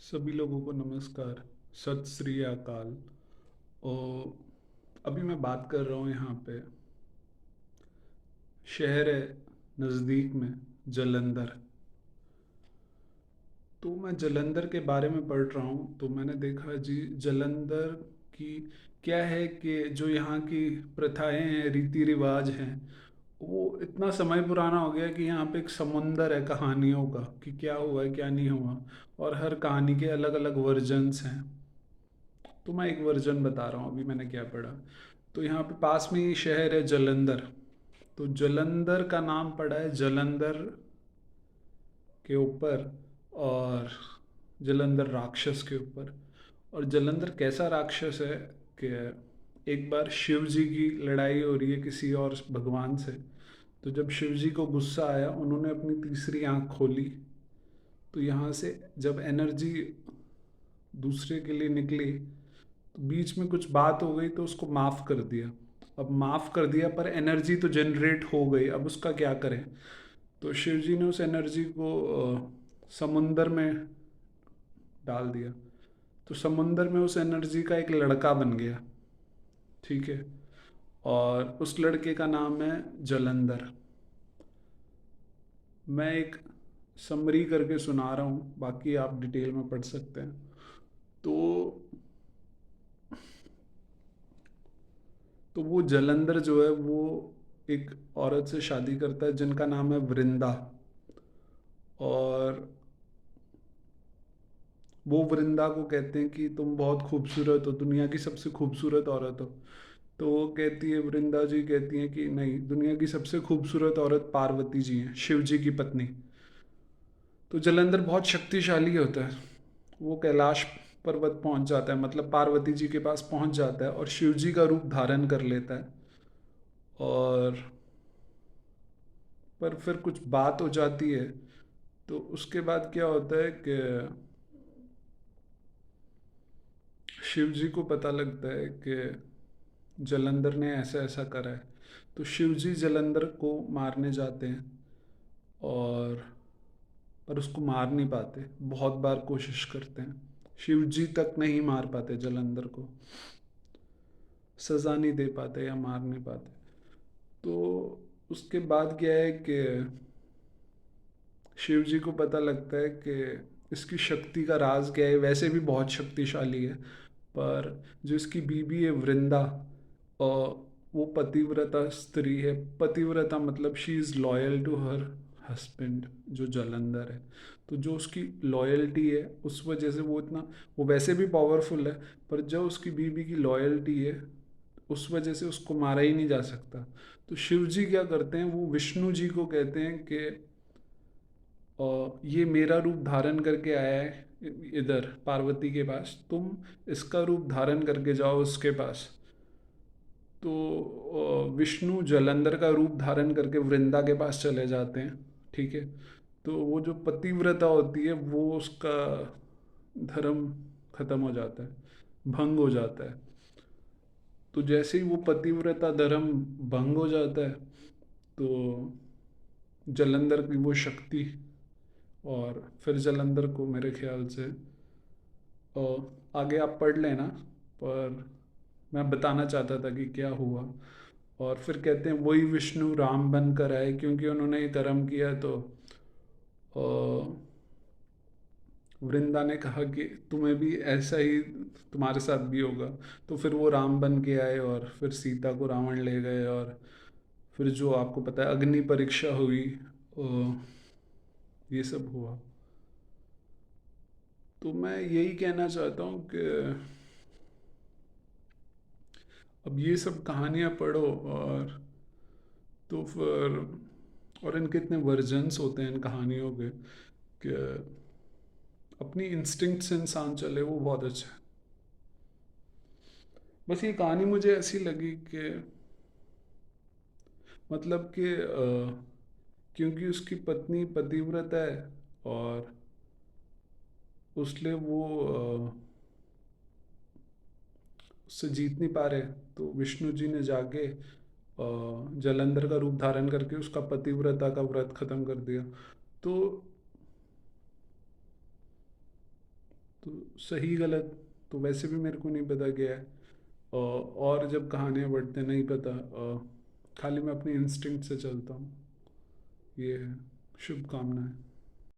सभी लोगों को नमस्कार। सत श्री अकाल। और अभी मैं बात कर रहा हूँ यहाँ पे शहर है नज़दीक में, जलंधर। तो मैं जलंधर के बारे में पढ़ रहा हूँ तो मैंने देखा जी, जलंधर की क्या है कि जो यहाँ की प्रथाएं हैं, रीति रिवाज हैं, वो इतना समय पुराना हो गया कि यहाँ पे एक समुंदर है कहानियों का कि क्या हुआ है क्या नहीं हुआ। और हर कहानी के अलग अलग वर्जन्स हैं। तो मैं एक वर्जन बता रहा हूँ अभी मैंने क्या पढ़ा। तो यहाँ पे पास में ही शहर है जलंधर। तो जलंधर का नाम पड़ा है जलंधर के ऊपर, और जलंधर राक्षस के ऊपर। और जलंधर कैसा राक्षस है कि एक बार शिव जी की लड़ाई हो रही है किसी और भगवान से। तो जब शिव जी को गुस्सा आया, उन्होंने अपनी तीसरी आंख खोली। तो यहाँ से जब एनर्जी दूसरे के लिए निकली, तो बीच में कुछ बात हो गई तो उसको माफ़ कर दिया। अब माफ़ कर दिया पर एनर्जी तो जनरेट हो गई, अब उसका क्या करें। तो शिव जी ने उस एनर्जी को समुंदर में डाल दिया। तो समुंदर में उस एनर्जी का एक लड़का बन गया। ठीक है। और उस लड़के का नाम है जलंधर। मैं एक समरी करके सुना रहा हूँ, बाकी आप डिटेल में पढ़ सकते हैं। तो तो वो जलंधर जो है वो एक औरत से शादी करता है जिनका नाम है वृंदा। और वो वृंदा को कहते हैं कि तुम बहुत खूबसूरत हो, दुनिया की सबसे खूबसूरत औरत हो। तो वो कहती है, वृंदा जी कहती हैं कि नहीं, दुनिया की सबसे खूबसूरत औरत पार्वती जी हैं, शिव जी की पत्नी। तो जलंधर बहुत शक्तिशाली होता है। वो कैलाश पर्वत पहुंच जाता है, मतलब पार्वती जी के पास पहुंच जाता है और शिव जी का रूप धारण कर लेता है। और पर फिर कुछ बात हो जाती है। तो उसके बाद क्या होता है कि शिव जी को पता लगता है कि जलंधर ने ऐसा ऐसा करा है। तो शिव जी जलंधर को मारने जाते हैं। और पर उसको मार नहीं पाते, बहुत बार कोशिश करते हैं। शिव जी तक नहीं मार पाते जलंधर को, सज़ा नहीं दे पाते या मार नहीं पाते। तो उसके बाद क्या है कि शिव जी को पता लगता है कि इसकी शक्ति का राज क्या है। वैसे भी बहुत शक्तिशाली है, पर जो इसकी बीबी है वृंदा, और वो पतिव्रता स्त्री है। पतिव्रता मतलब she is loyal to her husband, जो जलंधर है। तो जो उसकी लॉयल्टी है उस वजह से वो इतना, वो वैसे भी पावरफुल है, पर जो उसकी बीबी की लॉयल्टी है उस वजह से उसको मारा ही नहीं जा सकता। तो शिव जी क्या करते हैं, वो विष्णु जी को कहते हैं कि और ये मेरा रूप धारण करके आया है इधर पार्वती के पास, तुम इसका रूप धारण करके जाओ उसके पास। तो विष्णु जलंधर का रूप धारण करके वृंदा के पास चले जाते हैं। ठीक है। तो वो जो पतिव्रता होती है वो उसका धर्म खत्म हो जाता है, भंग हो जाता है। तो जैसे ही वो पतिव्रता धर्म भंग हो जाता है, तो जलंधर की वो शक्ति, और फिर जलंधर को मेरे ख्याल से आगे आप पढ़ लेना, पर मैं बताना चाहता था कि क्या हुआ। और फिर कहते हैं वही विष्णु राम बन कर आए, क्योंकि उन्होंने ये कर्म किया। तो अ, वृंदा ने कहा कि तुम्हें भी ऐसा ही, तुम्हारे साथ भी होगा। तो फिर वो राम बन के आए और फिर सीता को रावण ले गए। और फिर जो आपको पता है अग्नि परीक्षा हुई, ये सब हुआ। तो मैं यही कहना चाहता हूँ कि अब ये सब कहानियाँ पढ़ो, और तो फिर और इनके इतने वर्जन्स होते हैं इन कहानियों के कि अपनी इंस्टिंक्ट से इंसान चले, वो बहुत अच्छा है। बस ये कहानी मुझे ऐसी लगी कि मतलब कि क्योंकि उसकी पत्नी पतिव्रता है, और उसलिए वो उससे जीत नहीं पा रहे। तो विष्णु जी ने जाके जलंधर का रूप धारण करके उसका पतिव्रता का व्रत खत्म कर दिया। तो सही गलत तो वैसे भी मेरे को नहीं पता क्या है। और जब कहानियाँ पढ़ते नहीं पता, खाली मैं अपनी इंस्टिंक्ट से चलता हूँ। ये है। शुभकामनाएं।